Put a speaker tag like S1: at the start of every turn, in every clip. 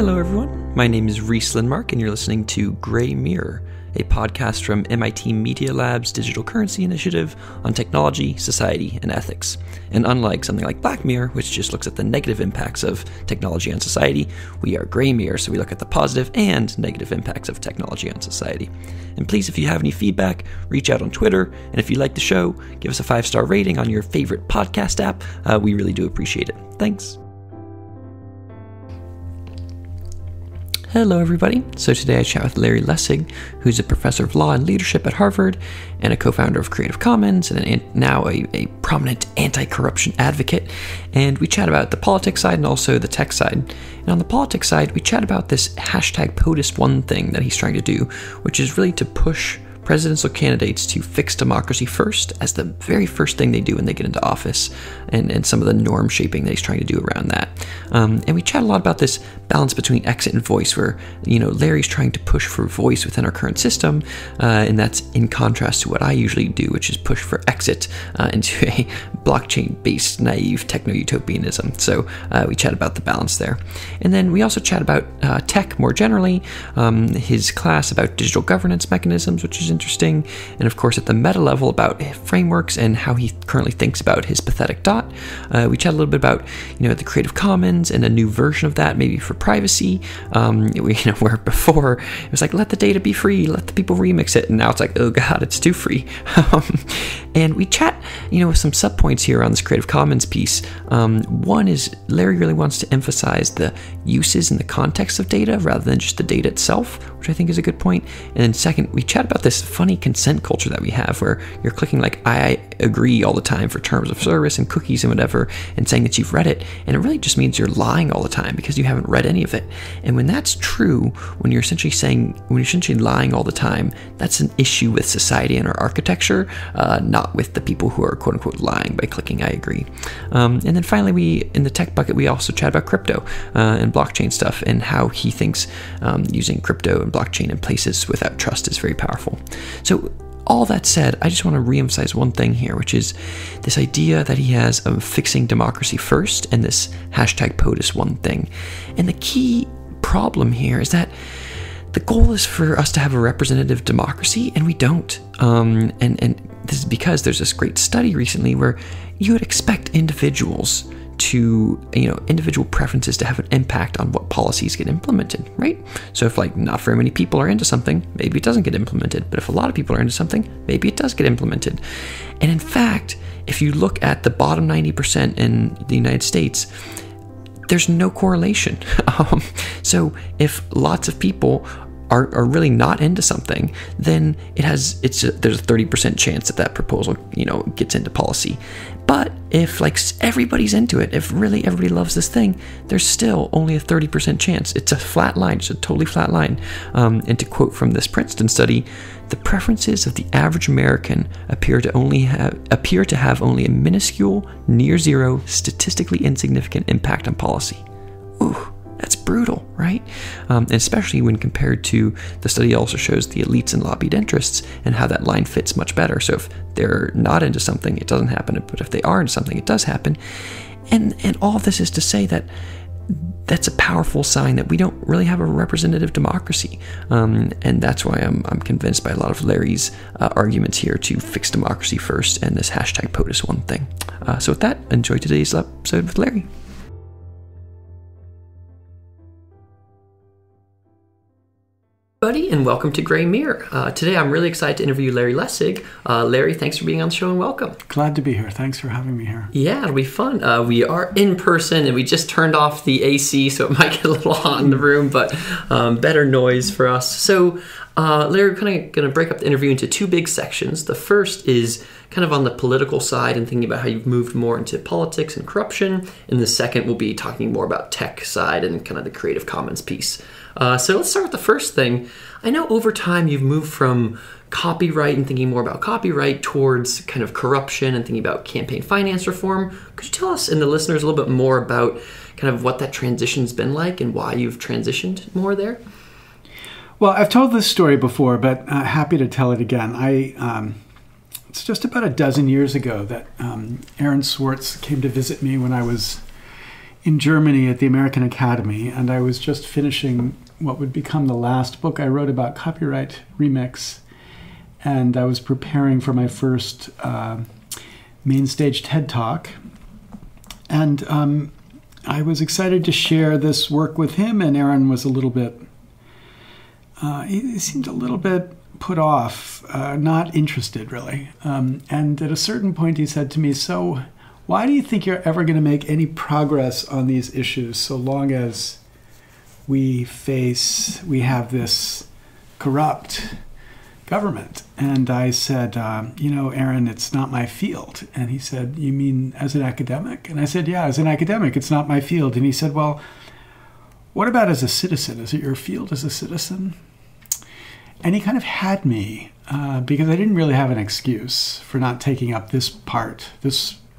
S1: Hello everyone, my name is Reese Lindmark and you're listening to Gray Mirror, a podcast from MIT Media Lab's Digital Currency Initiative on technology, society, and ethics. And unlike something like Black Mirror, which just looks at the negative impacts of technology on society, we are Gray Mirror, so we look at the positive and negative impacts of technology on society. And please, if you have any feedback, reach out on Twitter, and if you like the show, give us a 5-star rating on your favorite podcast app. We really do appreciate it. Thanks. Hello everybody. So today I chat with Larry Lessig, who's a professor of law and leadership at Harvard and a co-founder of Creative Commons and now a prominent anti-corruption advocate. And we chat about the politics side and also the tech side. And on the politics side, we chat about this hashtag POTUS1 thing that he's trying to do, which is really to push presidential candidates to fix democracy first as the very first thing they do when they get into office, and some of the norm shaping that he's trying to do around that. And we chat a lot about this balance between exit and voice, where, Larry's trying to push for voice within our current system, and that's in contrast to what I usually do, which is push for exit into a blockchain-based naive techno-utopianism. So we chat about the balance there. And then we also chat about tech more generally, his class about digital governance mechanisms, which is interesting, and of course at the meta level about frameworks and how he currently thinks about his pathetic dot. We chat a little bit about the Creative Commons and a new version of that, maybe for privacy. Where before it was like, let the data be free, let the people remix it, and now it's like, oh god, it's too free. And we chat with some subpoints here on this Creative Commons piece. One is Larry really wants to emphasize the uses and the context of data rather than just the data itself, which I think is a good point. And then second, we chat about this funny consent culture that we have, where you're clicking like I agree all the time for terms of service and cookies and whatever, and saying that you've read it, and it really just means you're lying all the time because you haven't read any of it. And when that's true, when you're essentially lying all the time, that's an issue with society and our architecture, not with the people who are quote unquote lying by clicking I agree. And then finally, in the tech bucket, we also chat about crypto and blockchain stuff, and how he thinks using crypto and blockchain in places without trust is very powerful. So all that said, I just want to reemphasize one thing here, which is this idea that he has of fixing democracy first and this hashtag POTUS1 thing. And the key problem here is that the goal is for us to have a representative democracy, and we don't. And this is because there's this great study recently where you would expect individuals preferences to have an impact on what policies get implemented, right? So if not very many people are into something, maybe it doesn't get implemented. But if a lot of people are into something, maybe it does get implemented. And in fact, if you look at the bottom 90% in the United States, there's no correlation. So if lots of people are really not into something, then there's a 30% chance that proposal gets into policy. But if everybody's into it, if really everybody loves this thing, there's still only a 30% chance. It's a flat line. It's a totally flat line. And to quote from this Princeton study, the preferences of the average American appear to have only a minuscule, near zero, statistically insignificant impact on policy. Ooh. That's brutal, right? And especially when compared to the study also shows the elites and lobbied interests and how that line fits much better. So if they're not into something, it doesn't happen. But if they are into something, it does happen. And all of this is to say that that's a powerful sign that we don't really have a representative democracy. And that's why I'm convinced by a lot of Larry's arguments here to fix democracy first and this hashtag POTUS1 thing. So with that, enjoy today's episode with Larry. And welcome to Gray Mirror. Today I'm really excited to interview Larry Lessig. Larry, thanks for being on the show and welcome.
S2: Glad to be here. Thanks for having me here.
S1: Yeah, it'll be fun. We are in person and we just turned off the AC, so it might get a little hot in the room, but better noise for us. So Larry, we're kind of going to break up the interview into two big sections. The first is kind of on the political side and thinking about how you've moved more into politics and corruption. And the second will be talking more about tech side and kind of the Creative Commons piece. So let's start with the first thing. I know over time you've moved from copyright and thinking more about copyright towards kind of corruption and thinking about campaign finance reform. Could you tell us and the listeners a little bit more about kind of what that transition's been like and why you've transitioned more there?
S2: Well, I've told this story before, but happy to tell it again. It's just about a dozen years ago that Aaron Swartz came to visit me when I was in Germany at the American Academy, and I was just finishing what would become the last book I wrote about copyright remix, and I was preparing for my first main stage TED Talk, and I was excited to share this work with him, and Aaron was a little bit, he seemed a little bit put off, not interested really, and at a certain point he said to me, "So why do you think you're ever going to make any progress on these issues so long as we have this corrupt government?" And I said, Aaron, it's not my field. And he said, "You mean as an academic?" And I said, "Yeah, as an academic, it's not my field." And he said, "Well, what about as a citizen? Is it your field as a citizen?" And he kind of had me because I didn't really have an excuse for not taking up this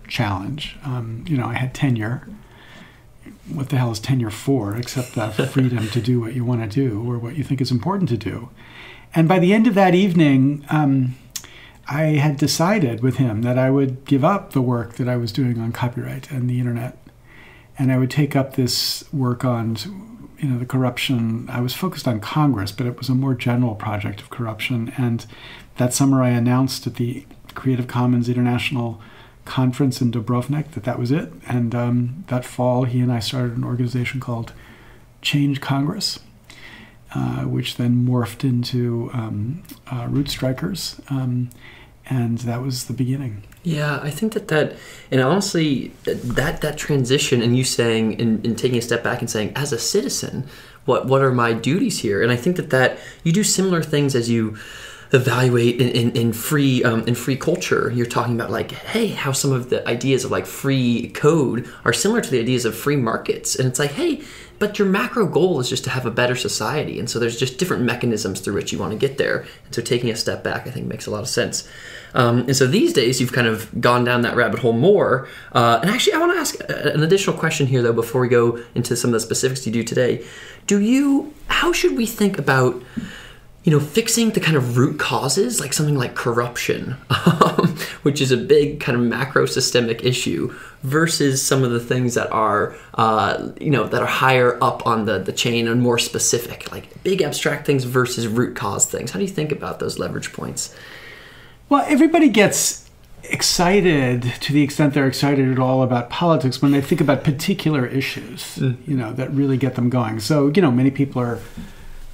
S2: challenge. I had tenure. What the hell is tenure for, except the freedom to do what you want to do or what you think is important to do? And by the end of that evening, I had decided with him that I would give up the work that I was doing on copyright and the internet, and I would take up this work on the corruption. I was focused on Congress, but it was a more general project of corruption. And that summer I announced at the Creative Commons International Conference in Dubrovnik that was it. And that fall, he and I started an organization called Change Congress, which then morphed into Root Strikers. And that was the beginning.
S1: Yeah, I think that and honestly, that transition and you saying, and taking a step back and saying, as a citizen, what are my duties here? And I think that you do similar things as you evaluate in free culture. You're talking about like, hey, how some of the ideas of like free code are similar to the ideas of free markets. And it's like, hey, but your macro goal is just to have a better society. And so there's just different mechanisms through which you want to get there. And so taking a step back, I think, makes a lot of sense. And so these days, you've kind of gone down that rabbit hole more. And actually, I want to ask an additional question here, though, before we go into some of the specifics you do today. How should we think about fixing the kind of root causes, like something like corruption, which is a big kind of macro systemic issue, versus some of the things that are, that are higher up on the chain and more specific, like big abstract things versus root cause things? How do you think about those leverage points?
S2: Well, everybody gets excited to the extent they're excited at all about politics when they think about particular issues, that really get them going. So, many people are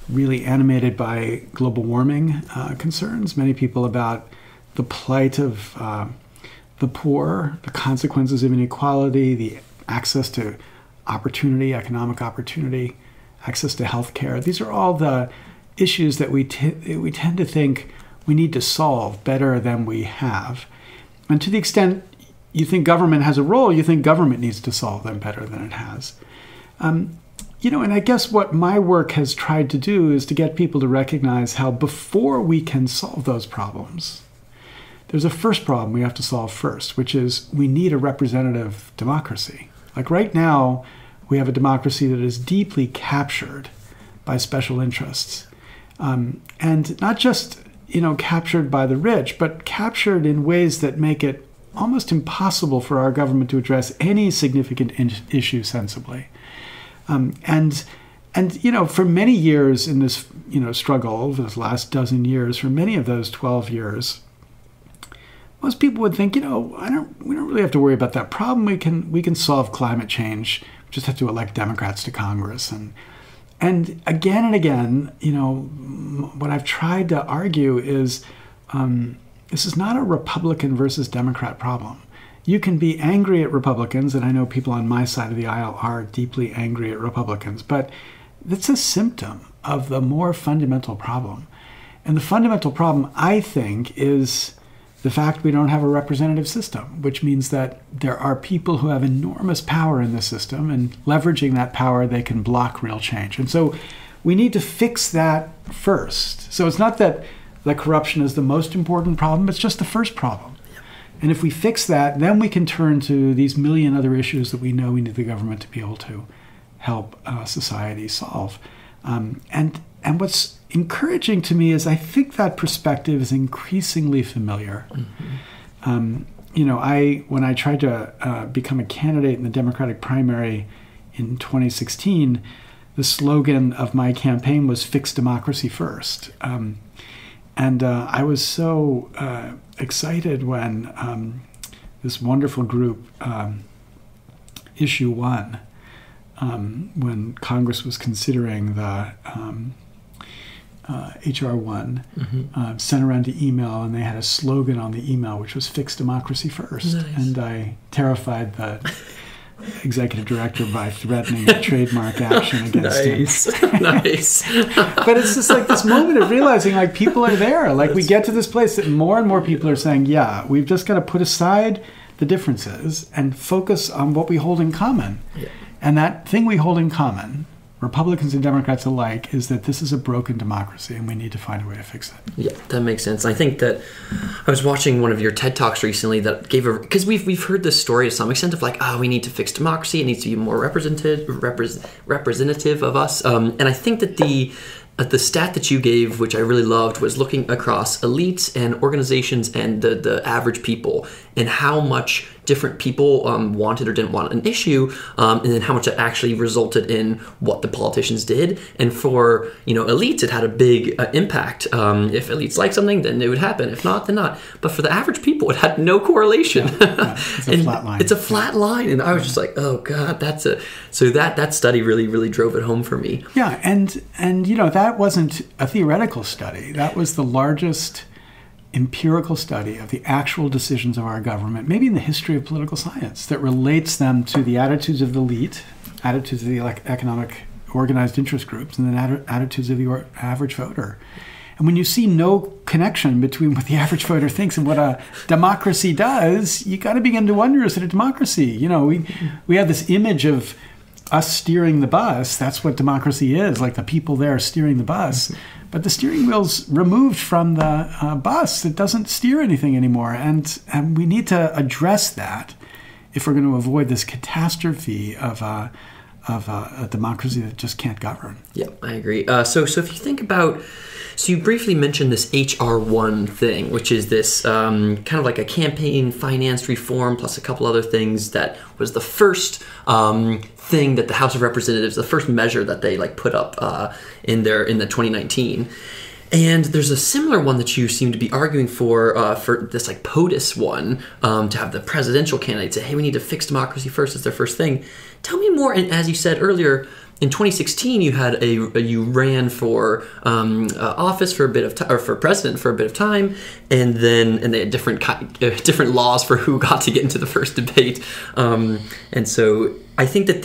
S2: really animated by global warming concerns, many people about the plight of the poor, the consequences of inequality, the access to opportunity, economic opportunity, access to healthcare. These are all the issues that we tend to think we need to solve better than we have. And to the extent you think government has a role, you think government needs to solve them better than it has. And I guess what my work has tried to do is to get people to recognize how before we can solve those problems, there's a first problem we have to solve first, which is we need a representative democracy. Like right now, we have a democracy that is deeply captured by special interests. And not just, captured by the rich, but captured in ways that make it almost impossible for our government to address any significant issue sensibly. And for many years in this, struggle over this last dozen years, for many of those 12 years, most people would think, we don't really have to worry about that problem. We can solve climate change. We just have to elect Democrats to Congress. And again and again, what I've tried to argue is this is not a Republican versus Democrat problem. You can be angry at Republicans, and I know people on my side of the aisle are deeply angry at Republicans, but that's a symptom of the more fundamental problem. And the fundamental problem, I think, is the fact we don't have a representative system, which means that there are people who have enormous power in the system, and leveraging that power, they can block real change. And so we need to fix that first. So it's not that the corruption is the most important problem, it's just the first problem. And if we fix that, then we can turn to these million other issues that we know we need the government to be able to help society solve. And what's encouraging to me is I think that perspective is increasingly familiar. Mm-hmm. when I tried to become a candidate in the Democratic primary in 2016, the slogan of my campaign was "Fix Democracy First." And I was so excited when this wonderful group, Issue One, when Congress was considering the HR 1, sent around an email, and they had a slogan on the email, which was "Fix Democracy First."
S1: Nice.
S2: And I terrified the executive director by threatening a trademark action against him.
S1: Nice.
S2: But it's just like this moment of realizing, like, people are there. Like, we get to this place that more and more people are saying, yeah, we've just got to put aside the differences and focus on what we hold in common.
S1: Yeah.
S2: And that thing we hold in common, Republicans and Democrats alike, is that this is a broken democracy and we need to find a way to fix it.
S1: Yeah, that makes sense. I think that I was watching one of your TED Talks recently that gave because we've heard this story to some extent of like, we need to fix democracy. It needs to be more representative of us. And I think that the stat that you gave, which I really loved, was looking across elites and organizations and the average people, and how much different people wanted or didn't want an issue, and then how much it actually resulted in what the politicians did. And for elites, it had a big impact. If elites like something, then it would happen. If not, then not. But for the average people, it had no correlation.
S2: Yeah, it's a flat line.
S1: It's a flat line, and I was just like, oh God, so that study really, really drove it home for me.
S2: Yeah, and that wasn't a theoretical study. That was the largest empirical study of the actual decisions of our government, maybe in the history of political science, that relates them to the attitudes of the elite, attitudes of the economic organized interest groups, and then attitudes of the average voter. And when you see no connection between what the average voter thinks and what a democracy does, you got to begin to wonder, is it a democracy? We have this image of us steering the bus. That's what democracy is, like the people there steering the bus. But the steering wheel's removed from the bus. It doesn't steer anything anymore. And we need to address that if we're going to avoid this catastrophe of a democracy that just can't govern.
S1: Yeah, I agree. So if you think about, so you briefly mentioned this HR 1 thing, which is this kind of like a campaign finance reform plus a couple other things that was the first thing that the House of Representatives, the first measure that they put up in the 2019. And there's a similar one that you seem to be arguing for this POTUS one, to have the presidential candidate say, hey, we need to fix democracy first as their first thing. Tell me more. And as you said earlier, in 2016, you ran for office for a bit of time, or for president for a bit of time, and they had different laws for who got to get into the first debate. And so I think that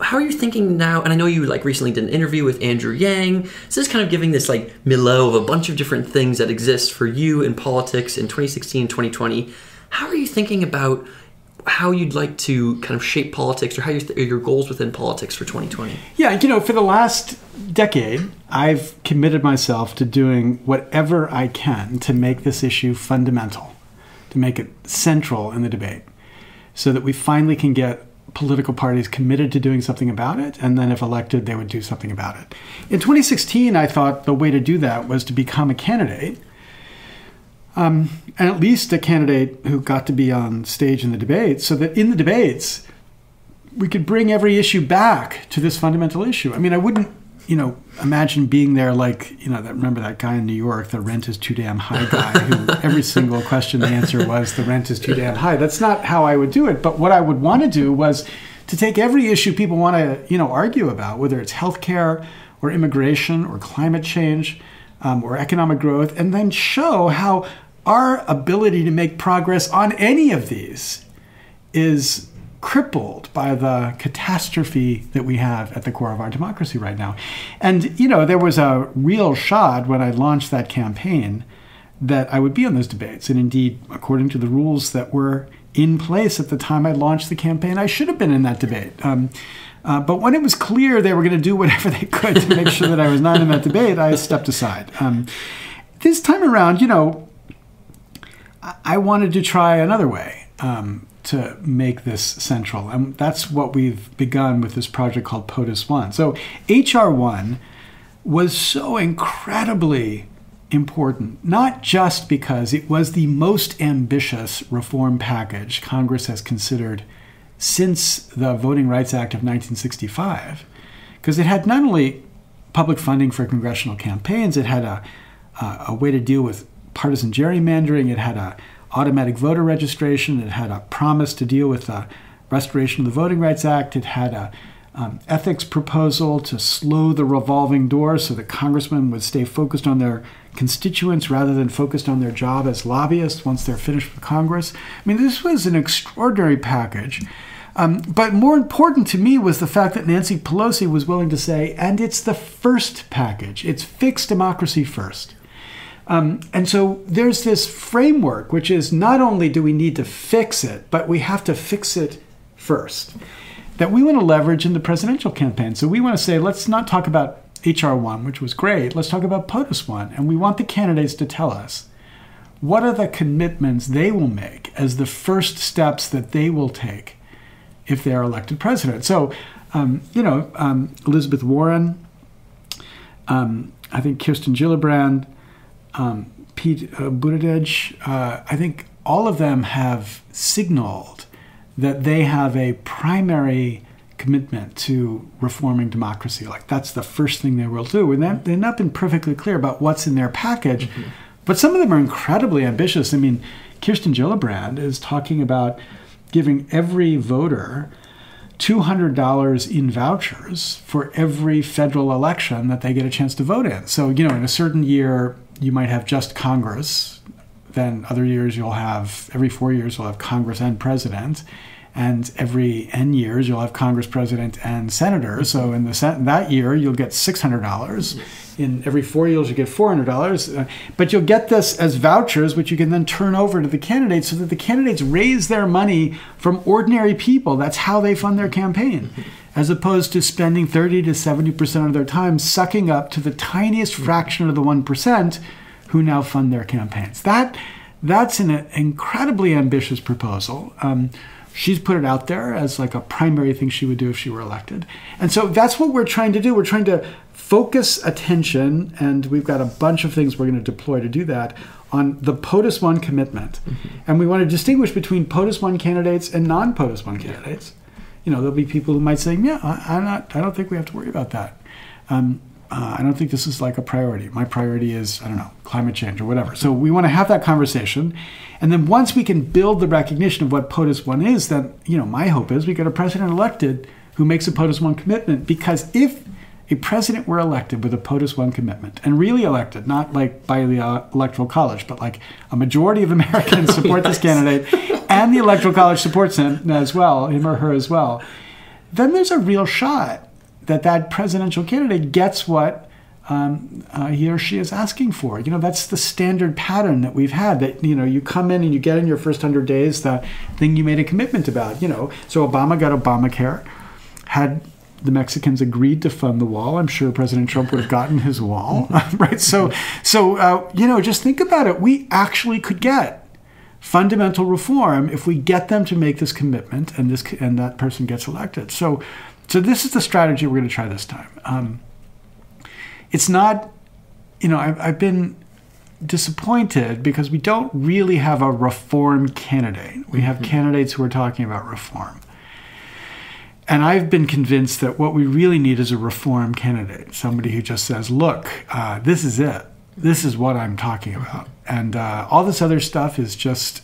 S1: how are you thinking now? And I know you recently did an interview with Andrew Yang. So this is kind of giving this milieu of a bunch of different things that exist for you in politics in 2016, 2020. How are you thinking about how you'd like to kind of shape politics, or how your goals within politics for 2020?
S2: Yeah, for the last decade, I've committed myself to doing whatever I can to make this issue fundamental, to make it central in the debate, so that we finally can get political parties committed to doing something about it, and then if elected, they would do something about it. In 2016, I thought the way to do that was to become a candidate, and at least a candidate who got to be on stage in the debates, so that in the debates, we could bring every issue back to this fundamental issue. I mean, I wouldn't, imagine being there remember that guy in New York, the rent is too damn high guy, who every single question the answer was the rent is too damn high. That's not how I would do it. But what I would want to do was to take every issue people want to, argue about, whether it's healthcare or immigration or climate change or economic growth, and then show how our ability to make progress on any of these is crippled by the catastrophe that we have at the core of our democracy right now. And, there was a real shot when I launched that campaign that I would be on those debates. And indeed, according to the rules that were in place at the time I launched the campaign, I should have been in that debate. But when it was clear they were going to do whatever they could to make sure that I was not in that debate, I stepped aside. This time around, I wanted to try another way to make this central. And that's what we've begun with this project called POTUS 1. So HR 1 was so incredibly important, not just because it was the most ambitious reform package Congress has considered since the Voting Rights Act of 1965, because it had not only public funding for congressional campaigns, it had a way to deal with partisan gerrymandering, it had a automatic voter registration, it had a promise to deal with the restoration of the Voting Rights Act, it had a ethics proposal to slow the revolving door so that congressmen would stay focused on their constituents rather than focused on their job as lobbyists once they're finished with Congress. I mean, this was an extraordinary package. But more important to me was the fact that Nancy Pelosi was willing to say, and it's the first package. It's fix democracy first. And so there's this framework, which is not only do we need to fix it, but we have to fix it first, that we want to leverage in the presidential campaign. So we want to say, let's not talk about H.R. 1, which was great. Let's talk about POTUS 1. And we want the candidates to tell us what are the commitments they will make as the first steps that they will take if they are elected president. So, Elizabeth Warren, I think Kirsten Gillibrand, Pete Buttigieg, I think all of them have signaled that they have a primary commitment to reforming democracy. Like that's the first thing they will do. And they've not been perfectly clear about what's in their package, but some of them are incredibly ambitious. I mean, Kirsten Gillibrand is talking about giving every voter $200 in vouchers for every federal election that they get a chance to vote in. So, in a certain year, you might have just Congress. Then other years, every 4 years, you'll have Congress and president. And every N years, you'll have Congress, president, and senator. So in that year, you'll get $600. In every 4 years, you get $400. But you'll get this as vouchers, which you can then turn over to the candidates so that the candidates raise their money from ordinary people. That's how they fund their campaign, as opposed to spending 30 to 70% of their time sucking up to the tiniest fraction of the 1% who now fund their campaigns. That's an incredibly ambitious proposal. She's put it out there as like a primary thing she would do if she were elected. And so that's what we're trying to do. We're trying to focus attention, and we've got a bunch of things we're going to deploy to do that, on the POTUS 1 commitment. And we want to distinguish between POTUS 1 candidates and non-POTUS 1 candidates. There'll be people who might say, yeah, I don't think we have to worry about that. I don't think this is like a priority. My priority is, climate change or whatever. So we want to have that conversation. And then once we can build the recognition of what POTUS 1 is, then, my hope is we get a president elected who makes a POTUS 1 commitment. Because if a president were elected with a POTUS 1 commitment, and really elected, not like by the Electoral College, but like a majority of Americans support this candidate, and the Electoral College supports him as well, him or her as well, then there's a real shot that presidential candidate gets what he or she is asking for. That's the standard pattern that we've had, that, you come in and you get in your first 100 days the thing you made a commitment about, So Obama got Obamacare. Had the Mexicans agreed to fund the wall, I'm sure President Trump would have gotten his wall, right? So just think about it. We actually could get fundamental reform if we get them to make this commitment, and that person gets elected. So this is the strategy we're going to try this time. It's not, I've been disappointed because we don't really have a reform candidate. We have candidates who are talking about reform. And I've been convinced that what we really need is a reform candidate, somebody who just says, look, this is it. This is what I'm talking about. And all this other stuff is just,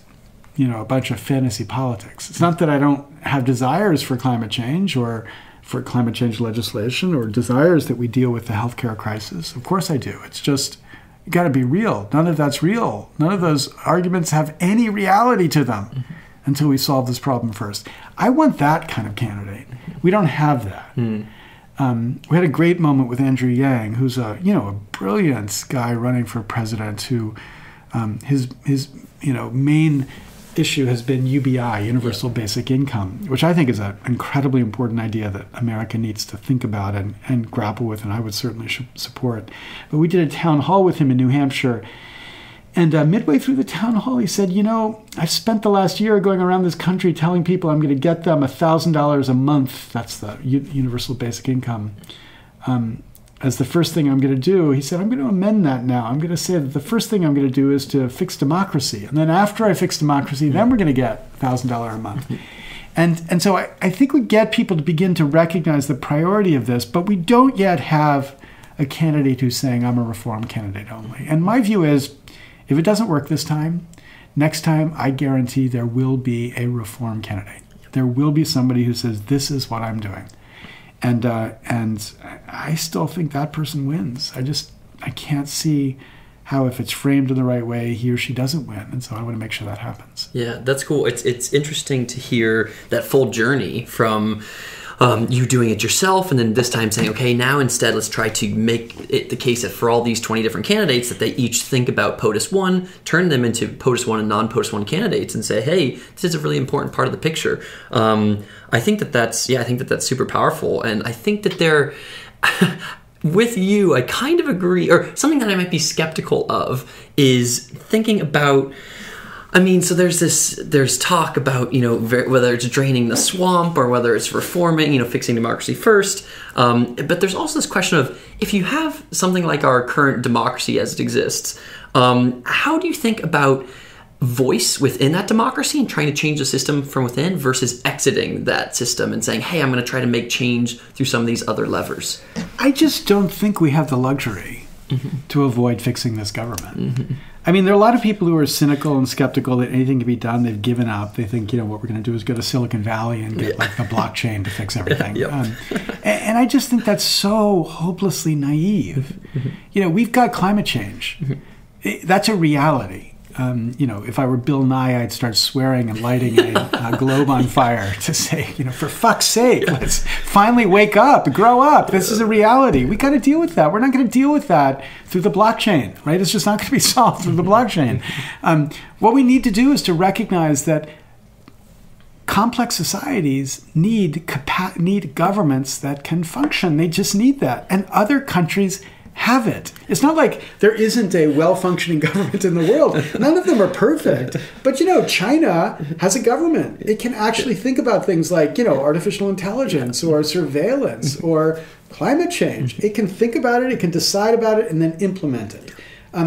S2: a bunch of fantasy politics. It's not that I don't have desires for climate change or for climate change legislation or desires that we deal with the healthcare crisis. Of course I do. It's just, you got to be real. None of that's real. None of those arguments have any reality to them until we solve this problem first. I want that kind of candidate. We don't have that. We had a great moment with Andrew Yang, who's a brilliant guy running for president, who his main issue has been UBI, Universal Basic Income, which I think is an incredibly important idea that America needs to think about and grapple with, and I would certainly support. But we did a town hall with him in New Hampshire, and midway through the town hall, he said, I've spent the last year going around this country telling people I'm going to get them $1,000 a month. That's the Universal Basic Income. as the first thing I'm going to do, he said, I'm going to amend that now. I'm going to say that the first thing I'm going to do is to fix democracy. And then after I fix democracy, then we're going to get $1,000 a month. And so I think we get people to begin to recognize the priority of this, but we don't yet have a candidate who's saying, I'm a reform candidate only. And my view is, if it doesn't work this time, next time I guarantee there will be a reform candidate. There will be somebody who says, this is what I'm doing. And I still think that person wins. I can't see how, if it's framed in the right way, he or she doesn't win. And so I want to make sure that happens.
S1: Yeah, that's cool. It's interesting to hear that full journey from you doing it yourself, and then this time saying, okay, now instead let's try to make it the case that for all these 20 different candidates that they each think about POTUS 1, turn them into POTUS 1 and non-POTUS 1 candidates and say, hey, this is a really important part of the picture. I think that's super powerful. And I think that they're, with you, I kind of agree, or something that I might be skeptical of is thinking about, I mean, so there's talk about, whether it's draining the swamp or whether it's reforming, fixing democracy first. But there's also this question of, if you have something like our current democracy as it exists, how do you think about voice within that democracy and trying to change the system from within versus exiting that system and saying, hey, I'm going to try to make change through some of these other levers?
S2: I just don't think we have the luxury to avoid fixing this government. I mean, there are a lot of people who are cynical and skeptical that anything can be done. They've given up. They think, what we're going to do is go to Silicon Valley and get like the blockchain to fix everything. And I just think that's so hopelessly naive. We've got climate change. That's a reality. If I were Bill Nye, I'd start swearing and lighting a globe on fire to say, for fuck's sake, let's finally wake up, grow up. This is a reality. We got to deal with that. We're not going to deal with that through the blockchain, right? It's just not going to be solved through the blockchain. What we need to do is to recognize that complex societies need governments that can function. They just need that. And other countries have it. It's not like there isn't a well-functioning government in the world. None of them are perfect. But, China has a government. It can actually think about things like, artificial intelligence or surveillance or climate change. It can think about it, it can decide about it, and then implement it.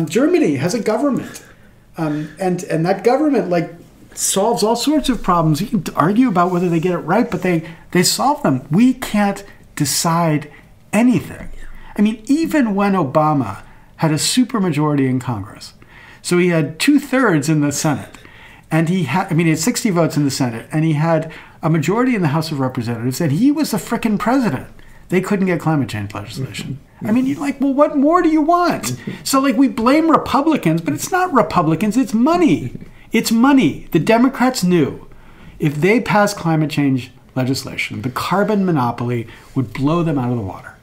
S2: Germany has a government. And that government, solves all sorts of problems. You can argue about whether they get it right, but they solve them. We can't decide anything. I mean, even when Obama had a supermajority in Congress, so he had 2/3 in the Senate, and he had 60 votes in the Senate, and he had a majority in the House of Representatives, and he was the frickin' president. They couldn't get climate change legislation. I mean, you're like, well, what more do you want? So, we blame Republicans, but it's not Republicans, it's money. It's money. The Democrats knew if they passed climate change legislation, the carbon monopoly would blow them out of the water.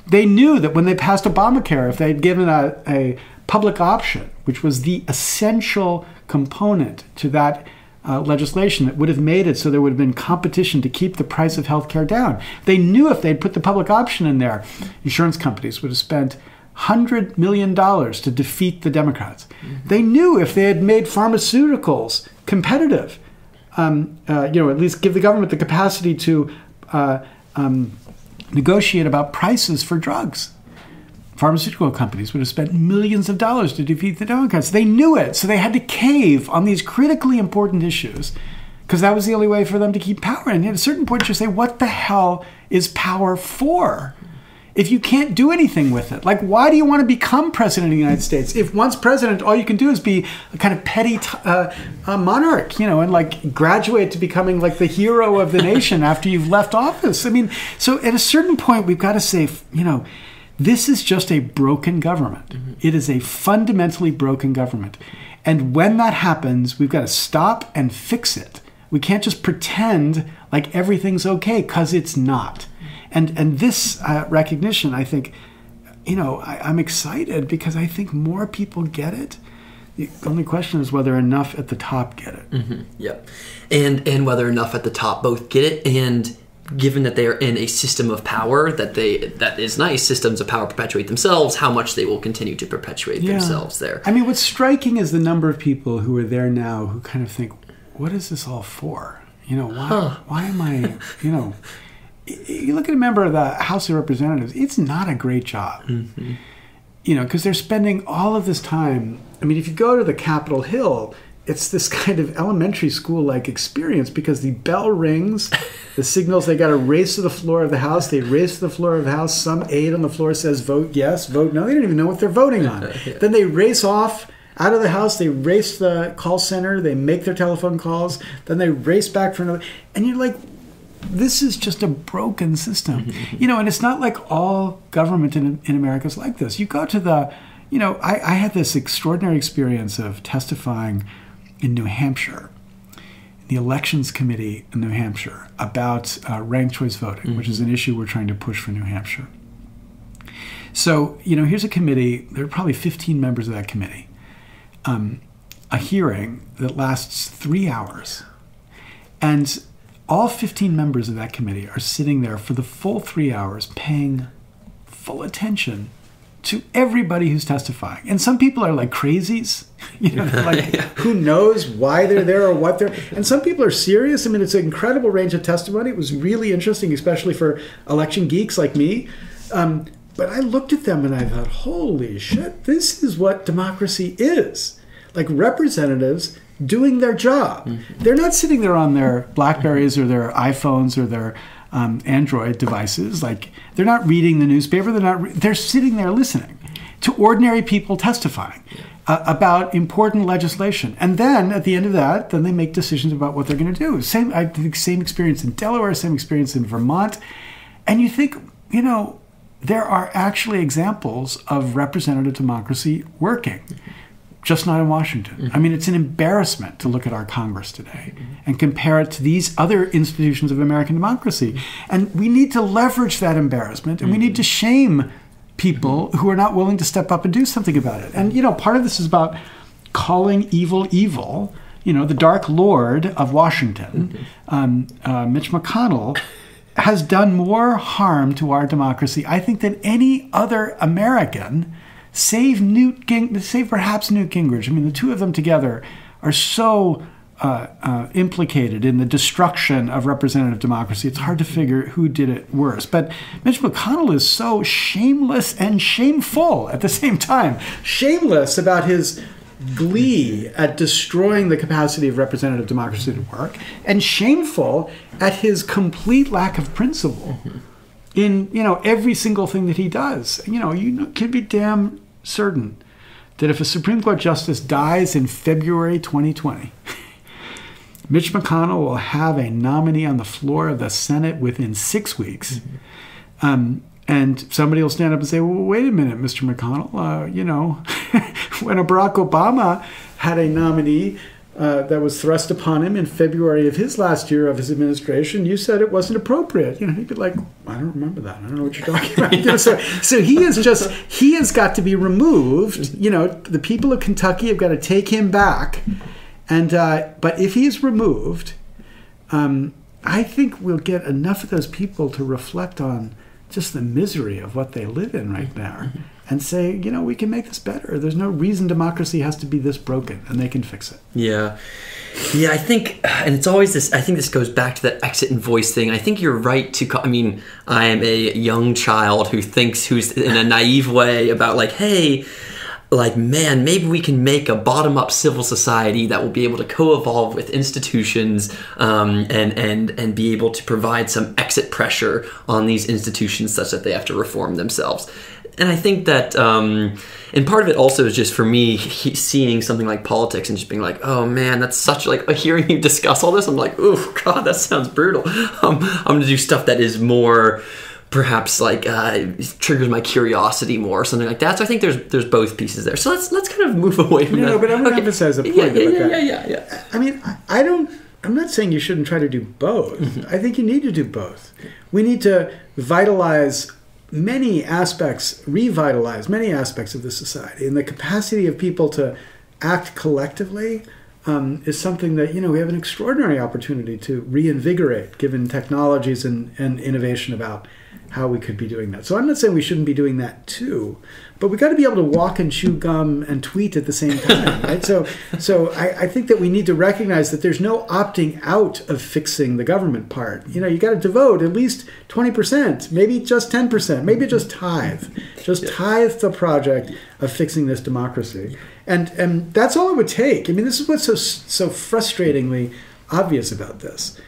S2: They knew that when they passed Obamacare, if they had given a public option, which was the essential component to that legislation that would have made it so there would have been competition to keep the price of healthcare down. They knew if they'd put the public option in there, insurance companies would have spent $100 million to defeat the Democrats. They knew if they had made pharmaceuticals competitive, at least give the government the capacity to negotiate about prices for drugs. Pharmaceutical companies would have spent millions of dollars to defeat the Democrats. They knew it, so they had to cave on these critically important issues because that was the only way for them to keep power. And at a certain point, you say, what the hell is power for? If you can't do anything with it, why do you want to become president of the United States? If once president, all you can do is be a kind of petty monarch, and graduate to becoming the hero of the nation after you've left office. I mean, so at a certain point, we've got to say, this is just a broken government. It is a fundamentally broken government. And when that happens, we've got to stop and fix it. We can't just pretend like everything's okay, because it's not. And this recognition, I think, I'm excited because I think more people get it. The only question is whether enough at the top get it.
S1: Yep. And whether enough at the top both get it, and given that they are in a system of power, that is nice, systems of power perpetuate themselves, how much they will continue to perpetuate themselves there.
S2: I mean, what's striking is the number of people who are there now who kind of think, what is this all for? Why am I, you look at a member of the House of Representatives, it's not a great job.
S1: Mm-hmm.
S2: You know, because they're spending all of this time. I mean, if you go to the Capitol Hill, it's this kind of elementary school-like experience because the bell rings, the signals they got to race to the floor of the House. They race to the floor of the House. Some aide on the floor says, vote yes, vote no. They don't even know what they're voting on.
S1: Yeah.
S2: Then they race off out of the House. They race to the call center. They make their telephone calls. Then they race back for another. And you're like, this is just a broken system.
S1: Mm-hmm.
S2: You know, and it's not like all government in America is like this. You go to the, you know, I had this extraordinary experience of testifying in New Hampshire, the elections committee in New Hampshire, about ranked choice voting, mm-hmm. which is an issue we're trying to push for New Hampshire. So, you know, here's a committee. There are probably 15 members of that committee. A hearing that lasts 3 hours. And all 15 members of that committee are sitting there for the full 3 hours paying full attention to everybody who's testifying. And some people are like crazies, you know, like who knows why they're there or what they're... And some people are serious. I mean, it's an incredible range of testimony. It was really interesting, especially for election geeks like me. But I looked at them and I thought, holy shit, this is what democracy is. Like representatives doing their job. Mm-hmm. They're not sitting there on their BlackBerries or their iPhones or their Android devices. Like they're not reading the newspaper. They're sitting there listening to ordinary people testifying about important legislation. And then at the end of that, then they make decisions about what they're going to do. I think same experience in Delaware, same experience in Vermont. And you think, you know, there are actually examples of representative democracy working. Mm-hmm. Just not in Washington. Mm-hmm. I mean, it's an embarrassment to look at our Congress today mm-hmm. and compare it to these other institutions of American democracy. Mm-hmm. And we need to leverage that embarrassment, and mm-hmm. we need to shame people mm-hmm. who are not willing to step up and do something about it. And, you know, part of this is about calling evil evil. You know, the Dark Lord of Washington, mm-hmm. Mitch McConnell, has done more harm to our democracy, I think, than any other American, save perhaps Newt Gingrich. I mean, the two of them together are so implicated in the destruction of representative democracy. It's hard to figure who did it worse. But Mitch McConnell is so shameless and shameful at the same time. Shameless about his glee at destroying the capacity of representative democracy to work, and shameful at his complete lack of principle. Mm-hmm. In, you know, every single thing that he does. You know, you can be damn certain that if a Supreme Court justice dies in February 2020, Mitch McConnell will have a nominee on the floor of the Senate within 6 weeks. Mm-hmm. And somebody will stand up and say, well, wait a minute, Mr. McConnell, you know, when Barack Obama had a nominee that was thrust upon him in February of his last year of his administration, you said it wasn't appropriate. You know, he'd be like, I don't remember that. I don't know what you're talking about. You know, so he has got to be removed. You know, the people of Kentucky have got to take him back. And but if he's removed, I think we'll get enough of those people to reflect on just the misery of what they live in right now and say, you know, we can make this better. There's no reason democracy has to be this broken, and they can fix it. Yeah, I think, and it's always this, I think this goes back to that exit and voice thing. I think you're right to, I mean, I am a young child who's in a naive way about like, hey, like, man, maybe we can make a bottom-up civil society that will be able to co-evolve with institutions and be able to provide some exit pressure on these institutions such that they have to reform themselves. And I think that, and part of it also is just for me seeing something like politics and just being like, oh man, that's such like hearing you discuss all this. I'm like, oh God, that sounds brutal. I'm going to do stuff that is more perhaps like triggers my curiosity more or something like that. So I think there's both pieces there. So let's kind of move away from that. No, but I'm going to emphasize a point about that. Yeah. I mean, I'm not saying you shouldn't try to do both. Mm-hmm. I think you need to do both. We need to revitalize many aspects of the society, and the capacity of people to act collectively is something that, we have an extraordinary opportunity to reinvigorate, given technologies and innovation about how we could be doing that. So I'm not saying we shouldn't be doing that too, but we got to be able to walk and chew gum and tweet at the same time, right? So I think that we need to recognize that there's no opting out of fixing the government part. You got to devote at least 20%, maybe just 10%, maybe just tithe. Just tithe the project of fixing this democracy. And that's all it would take. I mean, this is what's so frustratingly obvious about this.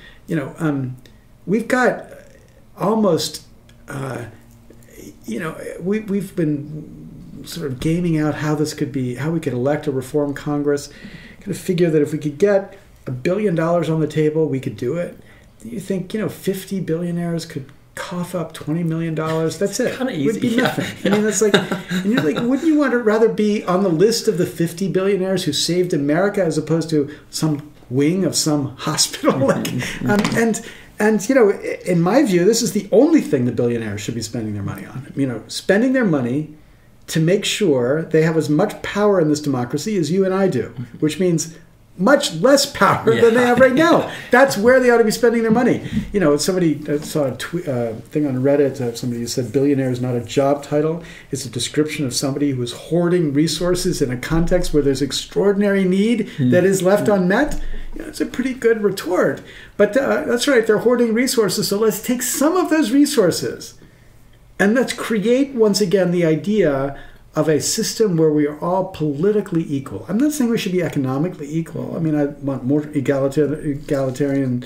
S2: We've got almost, we've been sort of gaming out how this could be, how we could elect a reform Congress. Kind of figure that if we could get $1 billion on the table, we could do it. You think, 50 billionaires could cough up $20 million? That's it.
S1: Kind of easy.
S2: It would be nothing. Yeah. I mean, that's like, and you're like, wouldn't you want to rather be on the list of the 50 billionaires who saved America as opposed to some wing of some hospital? And in my view, this is the only thing the billionaires should be spending their money on. Spending their money to make sure they have as much power in this democracy as you and I do, which means much less power than they have right now. That's where they ought to be spending their money. Somebody saw a thing on Reddit of somebody who said billionaire is not a job title. It's a description of somebody who is hoarding resources in a context where there's extraordinary need that is left unmet. It's a pretty good retort. But that's right, they're hoarding resources, so let's take some of those resources and let's create, once again, the idea of a system where we are all politically equal. I'm not saying we should be economically equal. I mean, I want more egalitarian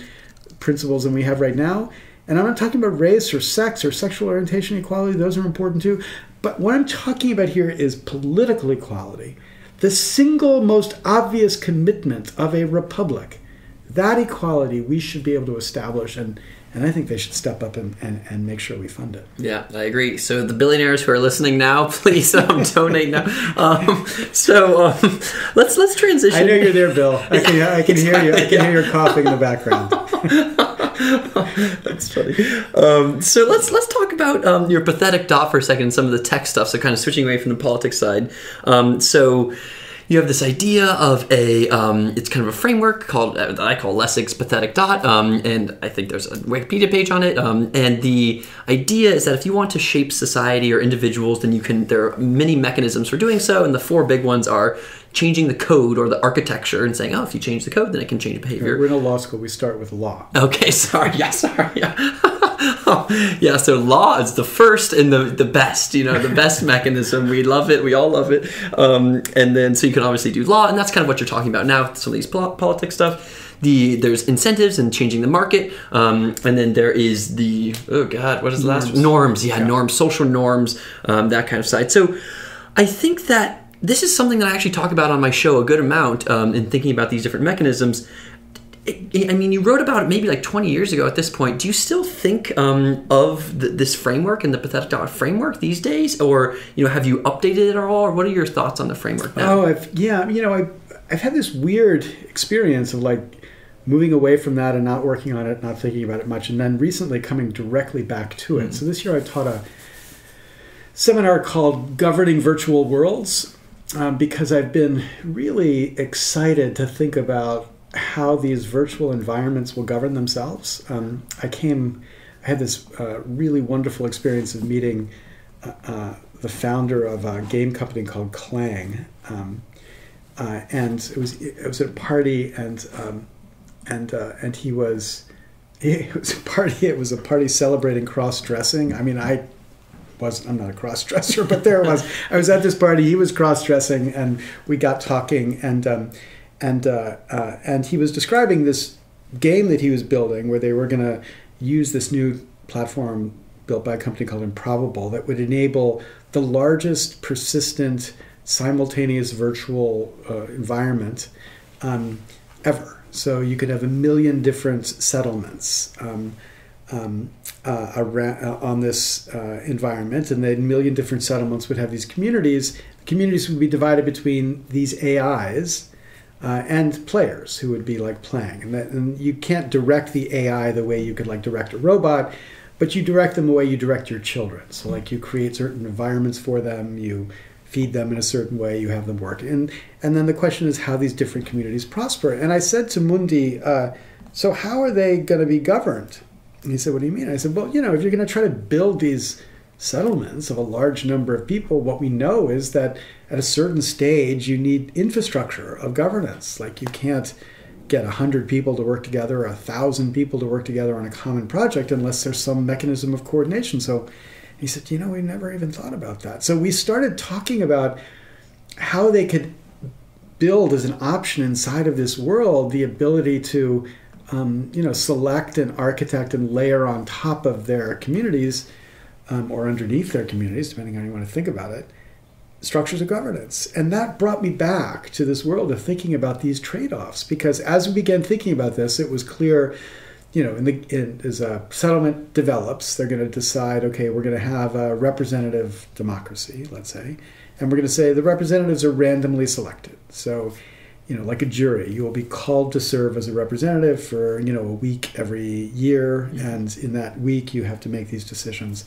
S2: principles than we have right now. And I'm not talking about race or sex or sexual orientation equality. Those are important too. But what I'm talking about here is political equality. The single most obvious commitment of a republic. That equality we should be able to establish, and I think they should step up and make sure we fund it.
S1: Yeah, I agree. So the billionaires who are listening now, please donate now. Let's transition.
S2: I know you're there, Bill. I can hear you. I can hear your coughing in the background.
S1: That's funny. So let's talk about your pathetic dot for a second, some of the tech stuff. So kind of switching away from the politics side. So you have this idea of it's kind of a framework called that I call Lessig's pathetic dot, and I think there's a Wikipedia page on it. And the idea is that if you want to shape society or individuals, then there are many mechanisms for doing so, and the four big ones are changing the code or the architecture and saying, if you change the code, then it can change behavior.
S2: We're in a law school. We start with law.
S1: Okay, sorry. Yeah. Yeah, so law is the first and the best, the best mechanism. We love it. We all love it. And then, so you can obviously do law, and that's kind of what you're talking about now, some of these politics stuff. There's incentives and changing the market. And then there is what is the last one? Norms. Yeah, norms, social norms, that kind of side. So I think that this is something that I actually talk about on my show a good amount in thinking about these different mechanisms. I mean, you wrote about it maybe like 20 years ago at this point. Do you still think of this framework and the pathetic dot framework these days? Or, have you updated it at all? Or what are your thoughts on the framework now?
S2: I've had this weird experience of like moving away from that and not working on it, not thinking about it much, and then recently coming directly back to it. So this year I taught a seminar called Governing Virtual Worlds because I've been really excited to think about how these virtual environments will govern themselves. I had this really wonderful experience of meeting the founder of a game company called Clang, and it was at a party, and he was it was a party celebrating cross-dressing. I mean, I'm not a cross-dresser, but I was at this party. He was cross-dressing, and we got talking, and he was describing this game that he was building where they were going to use this new platform built by a company called Improbable that would enable the largest persistent simultaneous virtual environment ever. So you could have 1 million different settlements on this environment, and then 1 million different settlements would have these communities. The communities would be divided between these AIs and players who would be like playing. And you can't direct the AI the way you could like direct a robot, but you direct them the way you direct your children. So like you create certain environments for them, you feed them in a certain way, you have them work. And then the question is how these different communities prosper. And I said to Mundi, so how are they going to be governed? And he said, what do you mean? I said, well, if you're going to try to build these settlements of a large number of people, what we know is that at a certain stage, you need infrastructure of governance. Like you can't get 100 people to work together, 1,000 people to work together on a common project unless there's some mechanism of coordination. So he said, we never even thought about that. So we started talking about how they could build as an option inside of this world the ability to, select and architect and layer on top of their communities or underneath their communities, depending on how you want to think about it, structures of governance. And that brought me back to this world of thinking about these trade-offs. Because as we began thinking about this, it was clear, as a settlement develops, they're going to decide, okay, we're going to have a representative democracy, let's say, and we're going to say the representatives are randomly selected. So, like a jury, you will be called to serve as a representative for, a week every year, and in that week you have to make these decisions.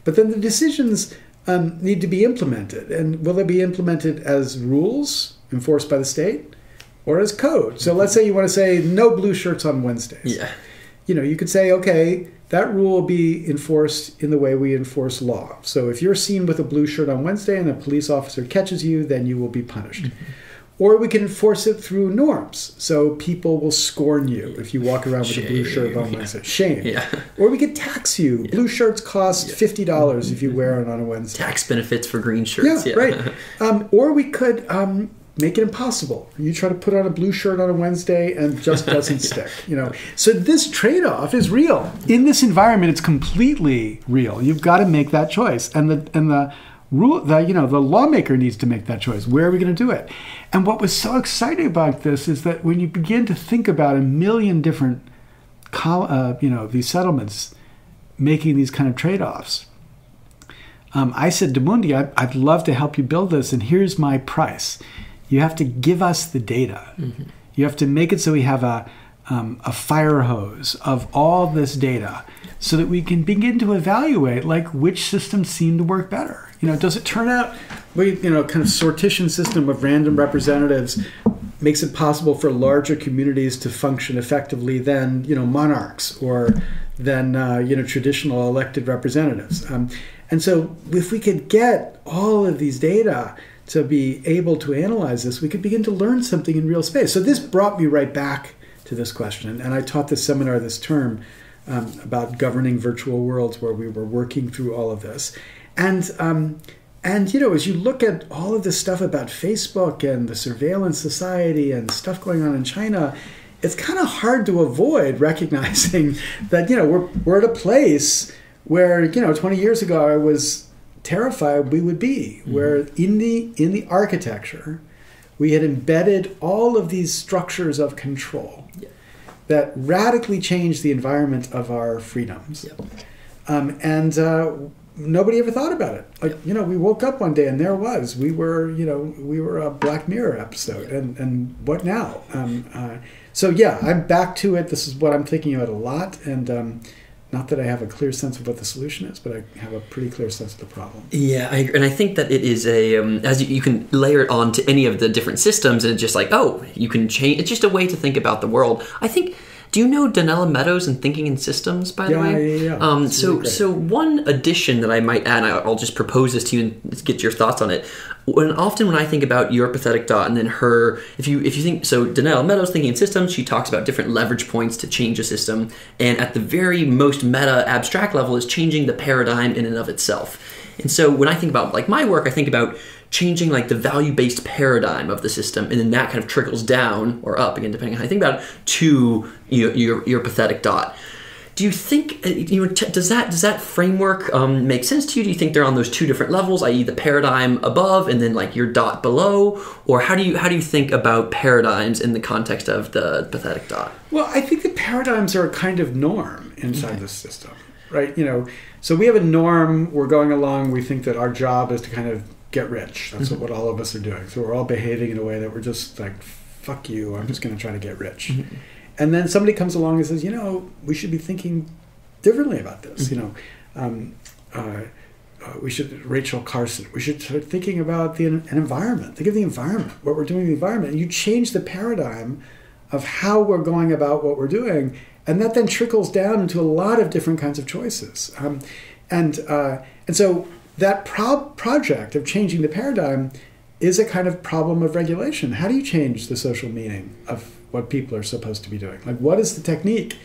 S2: But then the decisions need to be implemented. And will they be implemented as rules enforced by the state or as code? So let's say you want to say no blue shirts on Wednesdays.
S1: Yeah.
S2: You could say, okay, that rule will be enforced in the way we enforce law. So if you're seen with a blue shirt on Wednesday and a police officer catches you, then you will be punished. Mm-hmm. Or we can enforce it through norms. So people will scorn you if you walk around with a blue shirt on Wednesday. Shame.
S1: Yeah.
S2: Or we could tax you. Yeah. Blue shirts cost $50 if you wear it on a Wednesday.
S1: Tax benefits for green shirts.
S2: Yeah. Right. Or we could make it impossible. You try to put on a blue shirt on a Wednesday and it just doesn't stick. So this trade-off is real. In this environment, it's completely real. You've got to make that choice. And the rule, the lawmaker needs to make that choice. Where are we going to do it? And what was so exciting about this is that when you begin to think about a million different, these settlements making these kind of trade-offs, I said to Mundi, I'd love to help you build this, and here's my price. You have to give us the data. Mm-hmm. You have to make it so we have a fire hose of all this data so that we can begin to evaluate which systems seem to work better. Does it turn out kind of sortition system of random representatives makes it possible for larger communities to function effectively than monarchs or than traditional elected representatives. And so if we could get all of these data to be able to analyze this, we could begin to learn something in real space. So this brought me right back to this question. And I taught this seminar this term about governing virtual worlds, where we were working through all of this. And as you look at all of this stuff about Facebook and the surveillance society and stuff going on in China, it's kind of hard to avoid recognizing that, we're at a place where, 20 years ago I was terrified we would be, where in the architecture we had embedded all of these structures of control that radically changed the environment of our freedoms. Nobody ever thought about it. We woke up one day and there was. We were a Black Mirror episode. And what now? I'm back to it. This is what I'm thinking about a lot. And not that I have a clear sense of what the solution is, but I have a pretty clear sense of the problem.
S1: Yeah, I agree. And I think that it is as you can layer it onto any of the different systems, and it's just you can change. It's just a way to think about the world. I think. Do you know Donella Meadows and Thinking in Systems, by the way?
S2: Yeah.
S1: So one addition that I might add, and I'll just propose this to you and get your thoughts on it. Often when I think about your pathetic dot and then her, if you think, so Donella Meadows, Thinking in Systems, she talks about different leverage points to change a system. And at the very most meta abstract level is changing the paradigm in and of itself. And so when I think about my work, I think about changing the value-based paradigm of the system, and then that kind of trickles down or up, again, depending on how you think about it, to your pathetic dot. Do you think does that framework make sense to you? Do you think they're on those two different levels, i.e., the paradigm above and then your dot below, or how do you think about paradigms in the context of the pathetic dot?
S2: Well, I think the paradigms are a kind of norm inside the system, right? So we have a norm. We're going along. We think that our job is to kind of get rich. That's what all of us are doing. So we're all behaving in a way that we're just fuck you, I'm just going to try to get rich. Mm-hmm. And then somebody comes along and says, we should be thinking differently about this. Rachel Carson, we should start thinking about an environment. Think of the environment, what we're doing in the environment. And you change the paradigm of how we're going about what we're doing, and that then trickles down into a lot of different kinds of choices. And so that project of changing the paradigm is a kind of problem of regulation. How do you change the social meaning of what people are supposed to be doing? Like, what is the technique?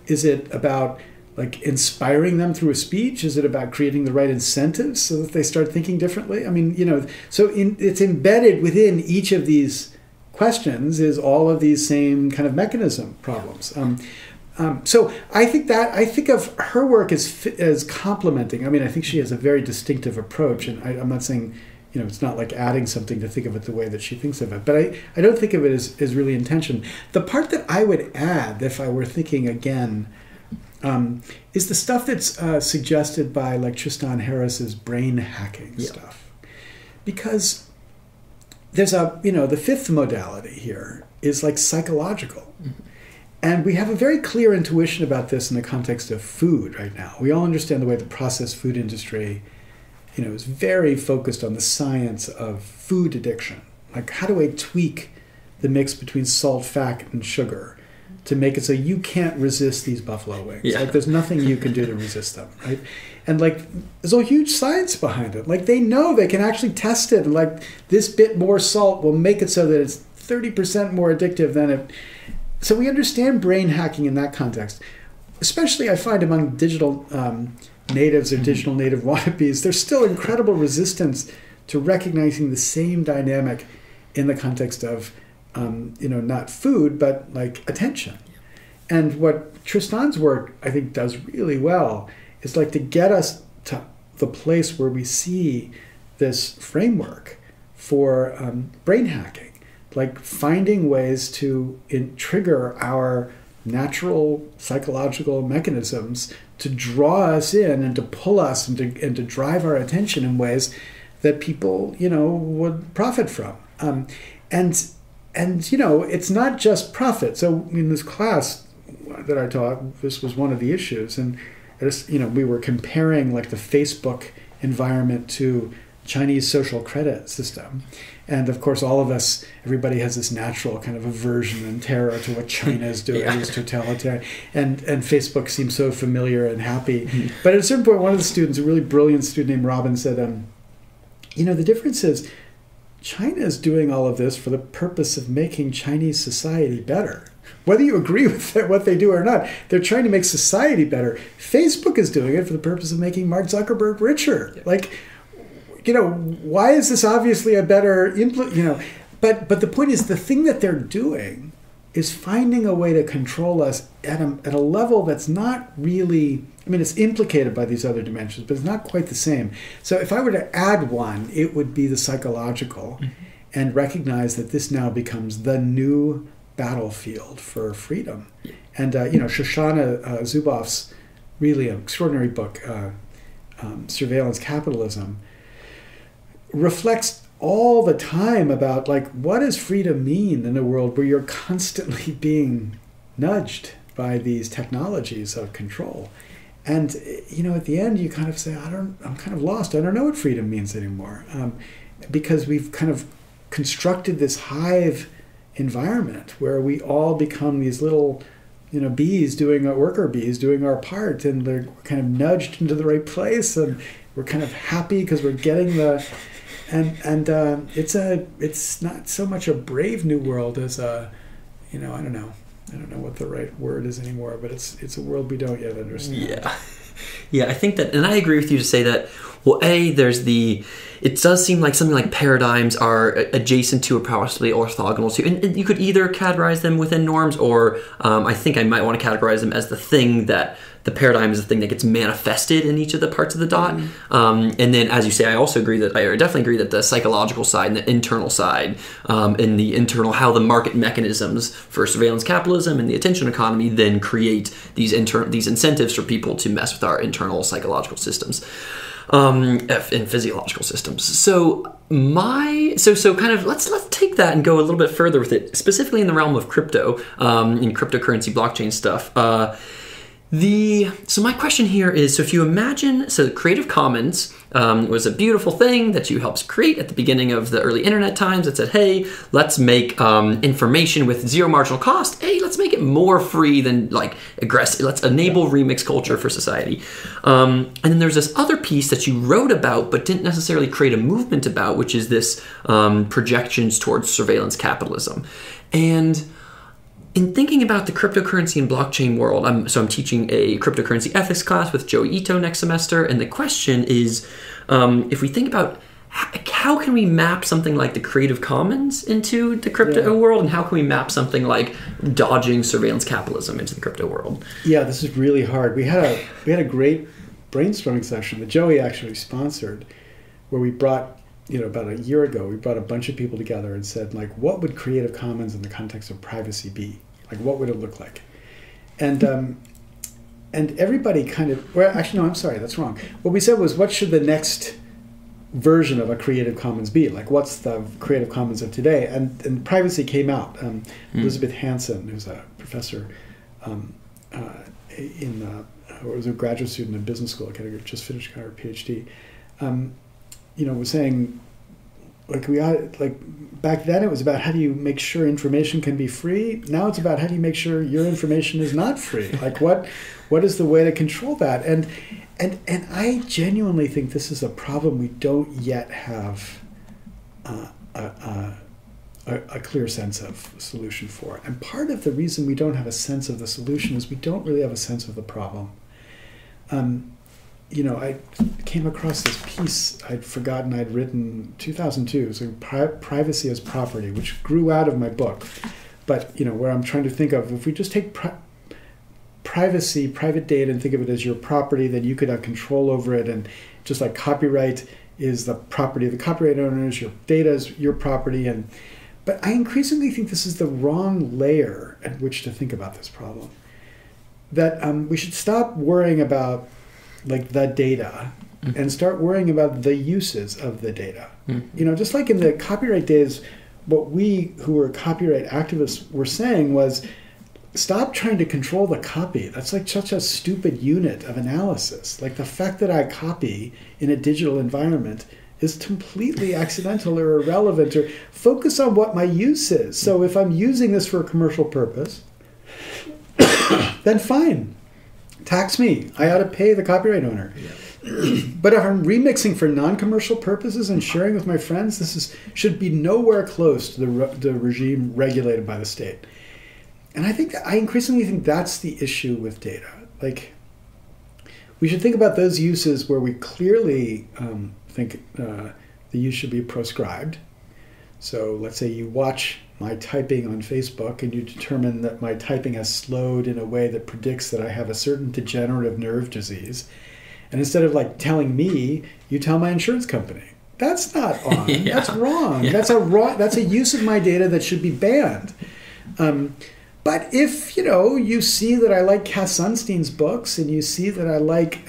S2: Is it about like inspiring them through a speech? Is it about creating the right incentives so that they start thinking differently? I mean, so it's embedded within each of these questions is all of these same kind of mechanism problems. So I think of her work as complementing. I mean, I think she has a very distinctive approach, and I'm not saying, it's not like adding something to think of it the way that she thinks of it. But I don't think of it as really intention. The part that I would add, if I were thinking again, is the stuff that's suggested by like Tristan Harris's brain hacking stuff. Because there's the fifth modality here is like psychological. Mm-hmm. And we have a very clear intuition about this in the context of food right now. We all understand the way the processed food industry is very focused on the science of food addiction. Like, how do I tweak the mix between salt, fat, and sugar to make it so you can't resist these buffalo wings? Yeah. Like, there's nothing you can do to resist them, right? And, like, there's a huge science behind it. Like, they know they can actually test it. And, like, this bit more salt will make it so that it's 30% more addictive than it. So we understand brain hacking in that context. Especially, I find, among digital natives or digital native wannabes, there's still incredible resistance to recognizing the same dynamic in the context of, not food, but like attention. And what Tristan's work, I think, does really well is like to get us to the place where we see this framework for brain hacking, like finding ways to trigger our natural psychological mechanisms to draw us in and to pull us and to drive our attention in ways that people, would profit from. And it's not just profit. So in this class that I taught, this was one of the issues. And, we were comparing like the Facebook environment to Chinese social credit system. And of course, everybody has this natural kind of aversion and terror to what China is doing. It's totalitarian. And Facebook seems so familiar and happy. Mm-hmm. But at a certain point, one of the students, a really brilliant student named Robin, said, the difference is China is doing all of this for the purpose of making Chinese society better. Whether you agree with what they do or not, they're trying to make society better. Facebook is doing it for the purpose of making Mark Zuckerberg richer. Yeah. Like, why is this obviously a better, but the point is the thing that they're doing is finding a way to control us at a level that's not really, it's implicated by these other dimensions, but it's not quite the same. So if I were to add one, it would be the psychological, and recognize that this now becomes the new battlefield for freedom. And, Shoshana Zuboff's really extraordinary book, Surveillance Capitalism, reflects all the time about like what does freedom mean in a world where you're constantly being nudged by these technologies of control. And at the end you kind of say, I'm kind of lost. I don't know what freedom means anymore, because we've kind of constructed this hive environment where we all become these little worker bees doing our part, and they're kind of nudged into the right place, and we're kind of happy because we're getting the. And it's not so much a brave new world as I don't know what the right word is anymore, but it's a world we don't yet understand.
S1: Yeah, I think that, and I agree with you to say that. Well, it does seem like something like paradigms are adjacent to or possibly orthogonal to, and you could either categorize them within norms, or I think I might want to categorize them as the thing that the paradigm is the thing that gets manifested in each of the parts of the dot. And then, as you say, I definitely agree that the psychological side and the internal side, and the internal, how the market mechanisms for surveillance capitalism and the attention economy then create these incentives for people to mess with our internal psychological systems. And physiological systems. So kind of let's take that and go a little bit further with it, specifically in the realm of crypto, in cryptocurrency, blockchain stuff. So my question here is, so if you imagine, so Creative Commons was a beautiful thing that you helped create at the beginning of the early internet times that said, hey, let's make information with zero marginal cost. Hey, let's make it more free than like aggressive. Let's enable remix culture for society. And then there's this other piece that you wrote about but didn't necessarily create a movement about, which is this projections towards surveillance capitalism. And in thinking about the cryptocurrency and blockchain world, I'm teaching a cryptocurrency ethics class with Joey Ito next semester, and the question is, if we think about how can we map something like the Creative Commons into the crypto world, and how can we map something like dodging surveillance capitalism into the crypto world?
S2: Yeah, this is really hard. We had a great brainstorming session that Joey actually sponsored, where we brought, about a year ago, we brought a bunch of people together and said, like, what would Creative Commons in the context of privacy be? Like, what would it look like? And everybody kind of, well, actually, no, I'm sorry, that's wrong. What we said was, what should the next version of a Creative Commons be? Like, what's the Creative Commons of today? And privacy came out. Elizabeth Hansen, who's a professor was a graduate student in business school, just finished her PhD, was saying, back then it was about how do you make sure information can be free. Now it's about how do you make sure your information is not free. Like what is the way to control that? And I genuinely think this is a problem we don't yet have a clear sense of solution for. And part of the reason we don't have a sense of the solution is we don't really have a sense of the problem. I came across this piece I'd forgotten I'd written 2002, so Privacy as Property, which grew out of my book. But, where I'm trying to think of, if we just take privacy, private data, and think of it as your property, then you could have control over it. And just like copyright is the property of the copyright owners, your data is your property. But I increasingly think this is the wrong layer at which to think about this problem. That we should stop worrying about the data and start worrying about the uses of the data. Just like in the copyright days, what we who were copyright activists were saying was, stop trying to control the copy. That's like such a stupid unit of analysis. Like the fact that I copy in a digital environment is completely accidental or irrelevant, or focus on what my use is. So if I'm using this for a commercial purpose, then fine. Tax me. I ought to pay the copyright owner. Yeah. But if I'm remixing for non-commercial purposes and sharing with my friends, should be nowhere close to the regime regulated by the state. And I increasingly think that's the issue with data. Like, we should think about those uses where we clearly think the use should be proscribed. So let's say you watch my typing on Facebook and you determine that my typing has slowed in a way that predicts that I have a certain degenerative nerve disease. And instead of telling me, you tell my insurance company. That's not on. Yeah. That's wrong. Yeah. That's a use of my data that should be banned. But if, you see that I like Cass Sunstein's books and you see that I like,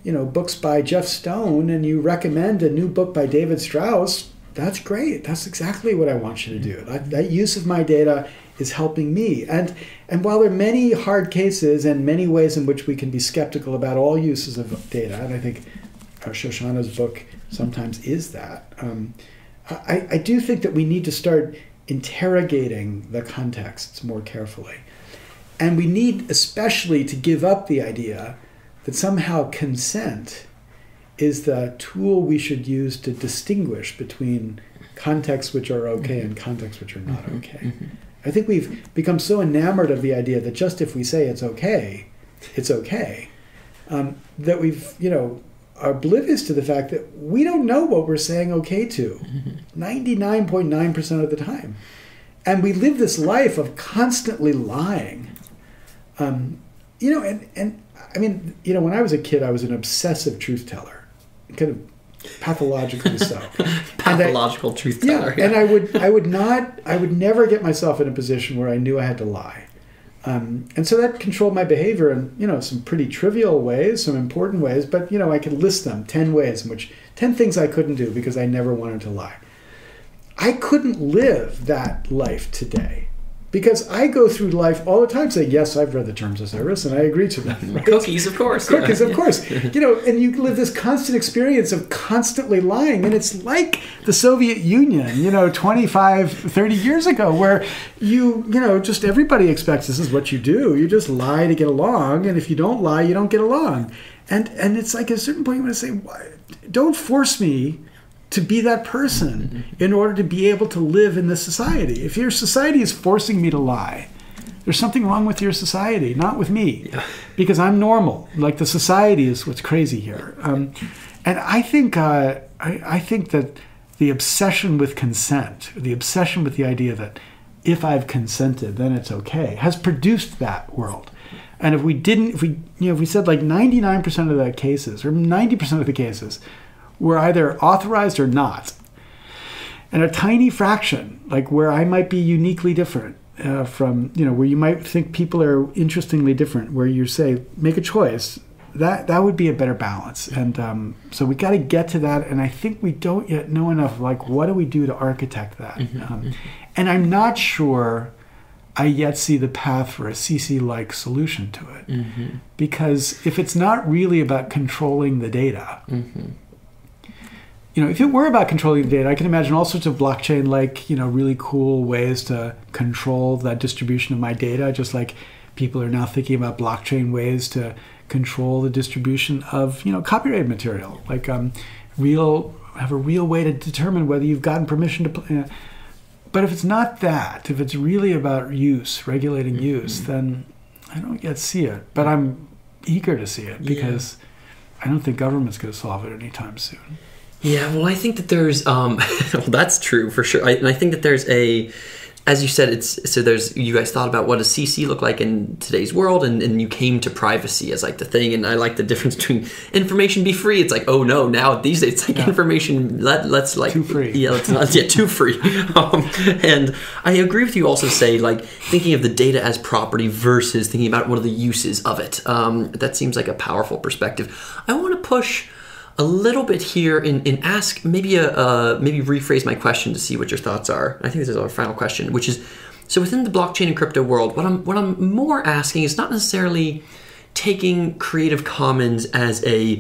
S2: books by Jeff Stone, and you recommend a new book by David Strauss, that's great. That's exactly what I want you to do. That use of my data is helping me. And while there are many hard cases and many ways in which we can be skeptical about all uses of data, and I think Shoshana's book sometimes is that, I do think that we need to start interrogating the contexts more carefully. And we need especially to give up the idea that somehow consent is the tool we should use to distinguish between contexts which are okay and contexts which are not okay. I think we've become so enamored of the idea that just if we say it's okay, that we've, are oblivious to the fact that we don't know what we're saying okay to 99.9% of the time. And we live this life of constantly lying. When I was a kid, I was an obsessive truth teller. Kind of pathologically so.
S1: Pathological truth teller.
S2: Yeah, and I would never get myself in a position where I knew I had to lie. And so that controlled my behavior in, some pretty trivial ways, some important ways, but, I could list them, 10 ways in which, 10 things I couldn't do because I never wanted to lie. I couldn't live that life today. Because I go through life all the time saying, yes, I've read the terms of service and I agree to them. Right?
S1: Cookies, of course.
S2: Cookies, of course. And you live this constant experience of constantly lying. And it's like the Soviet Union, 25, 30 years ago, where just everybody expects this is what you do. You just lie to get along. And if you don't lie, you don't get along. And it's like at a certain point you want to say, don't force me to be that person in order to be able to live in this society. If your society is forcing me to lie, there's something wrong with your society, not with me, because I'm normal. Like the society is what's crazy here. And I think I think that the obsession with consent, the obsession with the idea that if I've consented, then it's okay, has produced that world. And if we said like 99% of the cases or 90% of the cases were either authorized or not, and a tiny fraction, like where I might be uniquely different from, where you might think people are interestingly different, where you say, make a choice, that would be a better balance. And so we got to get to that. And I think we don't yet know enough, like, what do we do to architect that? And I'm not sure I yet see the path for a CC-like solution to it. Because if it's not really about controlling the data, if it were about controlling the data, I can imagine all sorts of blockchain-like, really cool ways to control that distribution of my data, just like people are now thinking about blockchain ways to control the distribution of, copyright material, like have a real way to determine whether you've gotten permission to. But if it's not that, if it's really about use, regulating use, then I don't yet see it. But I'm eager to see it because I don't think government's going to solve it anytime soon.
S1: Yeah, well, I think that there's, well, that's true for sure. And I think that there's as you said, you guys thought about what does CC look like in today's world, and you came to privacy as like the thing, and I like the difference between information be free. It's like, oh no, now these days it's like information, let's like...
S2: Too free.
S1: Yeah, let's not, too free. And I agree with you also say, like, thinking of the data as property versus thinking about what are the uses of it. That seems like a powerful perspective. I want to push a little bit here and ask maybe rephrase my question to see what your thoughts are. I think this is our final question, which is, so within the blockchain and crypto world, what I'm more asking is not necessarily taking Creative Commons as a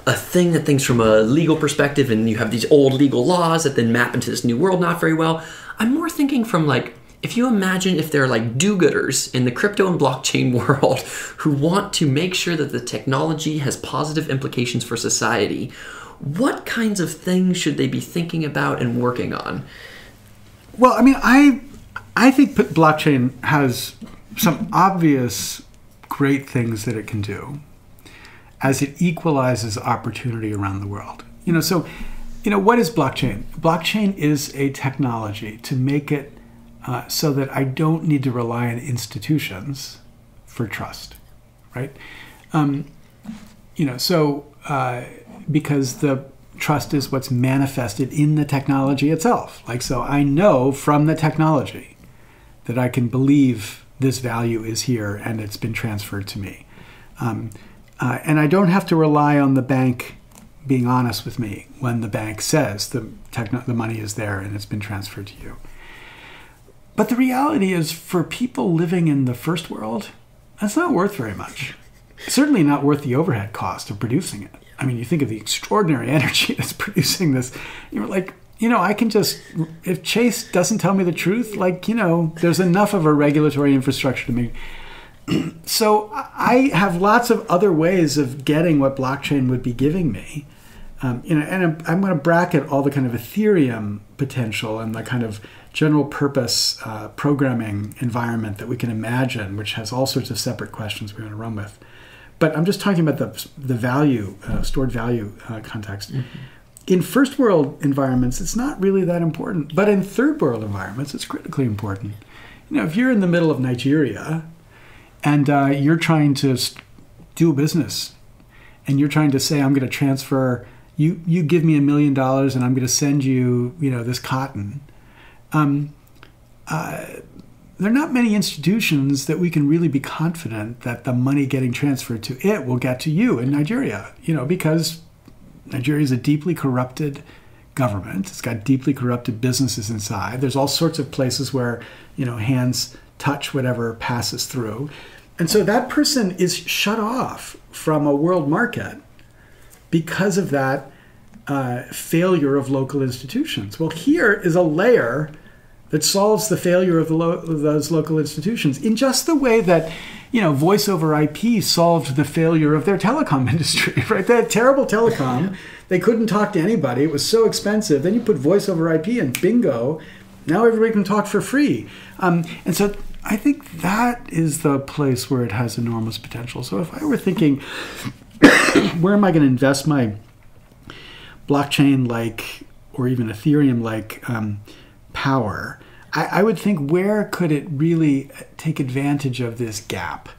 S1: thing that thinks from a legal perspective and you have these old legal laws that then map into this new world not very well. I'm more thinking from like, if you imagine if there are like do-gooders in the crypto and blockchain world who want to make sure that the technology has positive implications for society, what kinds of things should they be thinking about and working on?
S2: Well, I mean, I think blockchain has some obvious great things that it can do as it equalizes opportunity around the world. So what is blockchain? Blockchain is a technology to make it so that I don't need to rely on institutions for trust, right? Because the trust is what's manifested in the technology itself. Like, so I know from the technology that I can believe this value is here and it's been transferred to me. And I don't have to rely on the bank being honest with me when the bank says the money is there and it's been transferred to you. But the reality is, for people living in the first world, that's not worth very much. Certainly not worth the overhead cost of producing it. I mean, you think of the extraordinary energy that's producing this. You're like, I can just, if Chase doesn't tell me the truth, like, there's enough of a regulatory infrastructure to make. So I have lots of other ways of getting what blockchain would be giving me. And I'm going to bracket all the kind of Ethereum potential and the kind of general purpose programming environment that we can imagine, which has all sorts of separate questions we're going to run with. But I'm just talking about the value, stored value context. In first world environments, it's not really that important. But in third world environments, it's critically important. If you're in the middle of Nigeria and you're trying to do a business and you're trying to say, I'm going to transfer, you give me $1 million and I'm going to send you, this cotton. There are not many institutions that we can really be confident that the money getting transferred to it will get to you in Nigeria, because Nigeria is a deeply corrupted government. It's got deeply corrupted businesses inside. There's all sorts of places where, hands touch whatever passes through. And so that person is shut off from a world market because of that failure of local institutions. Well, here is a layer that solves the failure of those local institutions in just the way that, voice over IP solved the failure of their telecom industry, right? They had terrible telecom. They couldn't talk to anybody. It was so expensive. Then you put voice over IP and bingo, now everybody can talk for free. And so I think that is the place where it has enormous potential. So if I were thinking, where am I going to invest my blockchain-like or even Ethereum-like power, I would think, where could it really take advantage of this gap?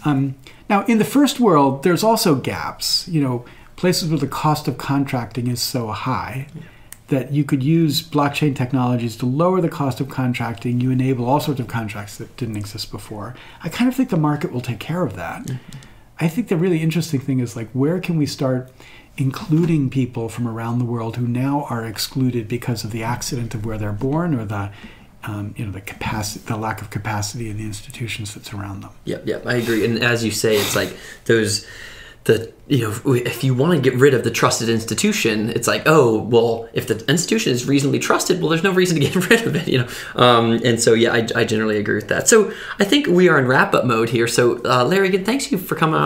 S2: Now, in the first world, there's also gaps. Places where the cost of contracting is so high that you could use blockchain technologies to lower the cost of contracting. You enable all sorts of contracts that didn't exist before. I kind of think the market will take care of that. Mm-hmm. I think the really interesting thing is, where can we start including people from around the world who now are excluded because of the accident of where they're born or the the lack of capacity in the institutions that surround them.
S1: Yep, I agree. And as you say, it's like if you want to get rid of the trusted institution, it's like, oh, well, if the institution is reasonably trusted, well, there's no reason to get rid of it, And so, yeah, I generally agree with that. So I think we are in wrap-up mode here. So, Larry, again, thank you for coming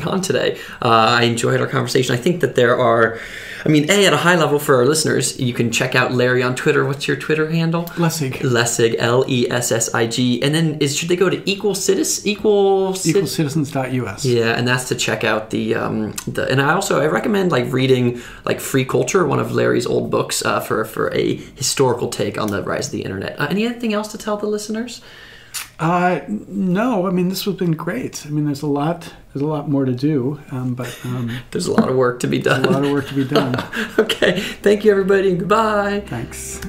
S1: on today. I enjoyed our conversation. I think that there are, at a high level for our listeners, you can check out Larry on Twitter. What's your Twitter handle?
S2: Lessig.
S1: Lessig, Lessig. And then should they go to equalcitizens.us? Yeah, and that's to check out the and I recommend reading Free Culture, one of Larry's old books, for a historical take on the rise of the internet. Anything else to tell the listeners?
S2: No, this has been great. There's a lot more to do, but
S1: there's a lot of work to be done.
S2: Okay,
S1: thank you, everybody, and goodbye.
S2: Thanks.